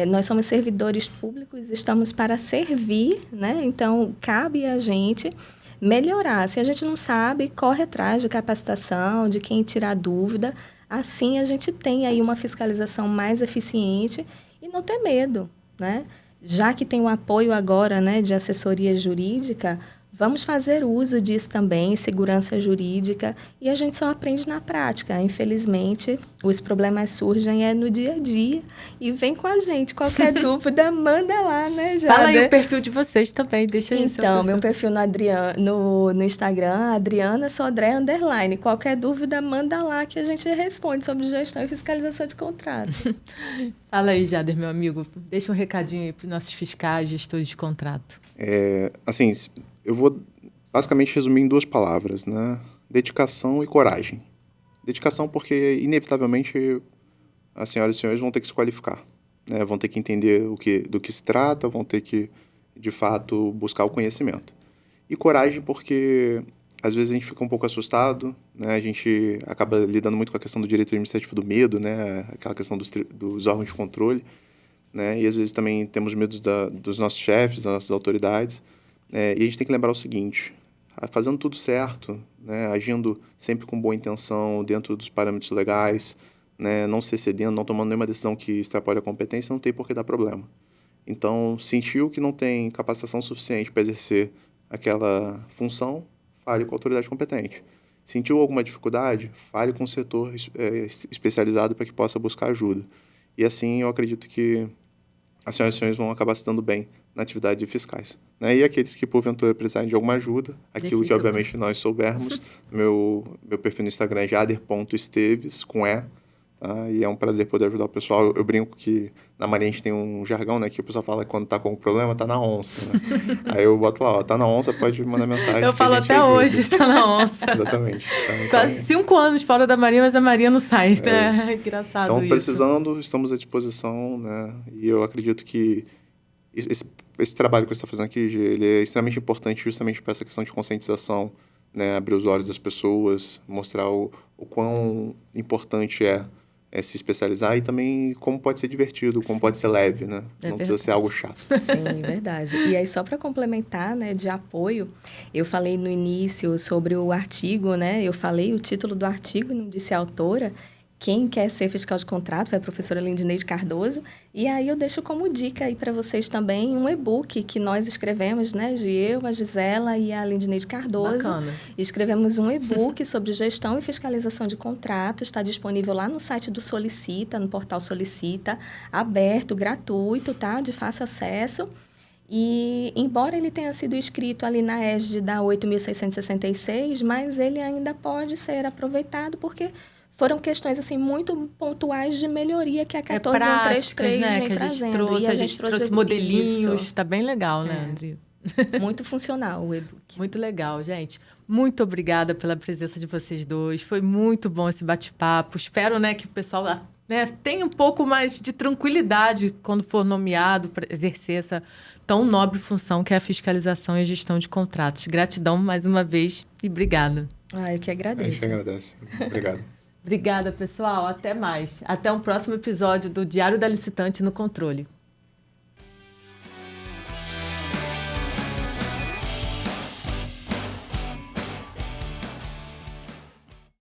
Nós somos servidores públicos, estamos para servir, né? Então, cabe a gente melhorar. Se a gente não sabe, corre atrás de capacitação, de quem tirar dúvida. Assim, a gente tem aí uma fiscalização mais eficiente e não ter medo, né? já que tem o apoio agora, né, de assessoria jurídica, vamos fazer uso disso também, segurança jurídica, e a gente só aprende na prática. Infelizmente, os problemas surgem no dia a dia e vem com a gente. Qualquer dúvida, manda lá, né, Jada? Fala aí o perfil de vocês também, deixa aí Então, meu perfil no Instagram, Adriana Sodré _. Qualquer dúvida, manda lá que a gente responde sobre gestão e fiscalização de contrato. Fala aí, Jader, meu amigo. Deixa um recadinho aí para os nossos fiscais, gestores de contrato. Assim, eu vou basicamente resumir em 2 palavras, né? Dedicação e coragem. Dedicação porque, inevitavelmente, as senhoras e senhores vão ter que se qualificar, né? Vão ter que entender do que se trata, vão ter que, de fato, buscar o conhecimento. E coragem porque, às vezes, a gente fica um pouco assustado, né? A gente acaba lidando muito com a questão do direito administrativo do medo, né? Aquela questão dos órgãos de controle, né? E, às vezes, também temos medo dos nossos chefes, das nossas autoridades. E a gente tem que lembrar o seguinte, fazendo tudo certo, né, agindo sempre com boa intenção, dentro dos parâmetros legais, né, não se excedendo, não tomando nenhuma decisão que extrapole a competência, não tem por que dar problema. Então, sentiu que não tem capacitação suficiente para exercer aquela função, fale com a autoridade competente. Sentiu alguma dificuldade, fale com o setor especializado para que possa buscar ajuda. E assim, eu acredito que as senhoras e senhores vão acabar se dando bem na atividade de fiscais, né? E aqueles que, porventura, precisarem de alguma ajuda, aquilo que, obviamente, nós soubermos, meu perfil no Instagram é jader.esteves, com E, tá? E é um prazer poder ajudar o pessoal. Eu brinco que na Marinha a gente tem um jargão, né? Que o pessoal fala que quando tá com um problema, tá na onça, né? Aí eu boto lá, ó, tá na onça, pode mandar mensagem. Eu falo até hoje, tá na onça. Exatamente. Tá? Então, quase 5 anos fora da Marinha, mas a Marinha não sai, né? Engraçado então, isso. precisando, estamos à disposição, né? E eu acredito que esse trabalho que você está fazendo aqui, ele é extremamente importante justamente para essa questão de conscientização, né? Abrir os olhos das pessoas, mostrar o quão importante é se especializar e também como pode ser divertido, como pode ser leve, né? Não precisa ser algo chato. Sim, verdade. E aí, só para complementar, né, de apoio, eu falei no início sobre o artigo, né? Eu falei o título do artigo, não disse a autora. Quem quer ser fiscal de contrato foi a professora Lindineide Cardoso. E aí eu deixo como dica aí para vocês também um e-book que nós escrevemos, né? A Gisela e a Lindineide Cardoso. Bacana. Escrevemos um e-book sobre gestão e fiscalização de contratos. Está disponível lá no site do Solicita, no portal Solicita, aberto, gratuito, tá? De fácil acesso. E, embora ele tenha sido escrito ali na égide da 8.666, mas ele ainda pode ser aproveitado porque foram questões assim muito pontuais de melhoria que a 14133 né, vem que trazendo. A gente trouxe modelinhos, está bem legal, né, André? Muito funcional o e-book. Muito legal, gente. Muito obrigada pela presença de vocês dois. Foi muito bom esse bate-papo. Espero, né, que o pessoal, né, tenha um pouco mais de tranquilidade quando for nomeado para exercer essa tão nobre função que é a fiscalização e a gestão de contratos. Gratidão mais uma vez e obrigada. Eu que agradeço. A gente agradece. Obrigado. Obrigada, pessoal. Até mais. Até um próximo episódio do Diário da Licitante no Controle.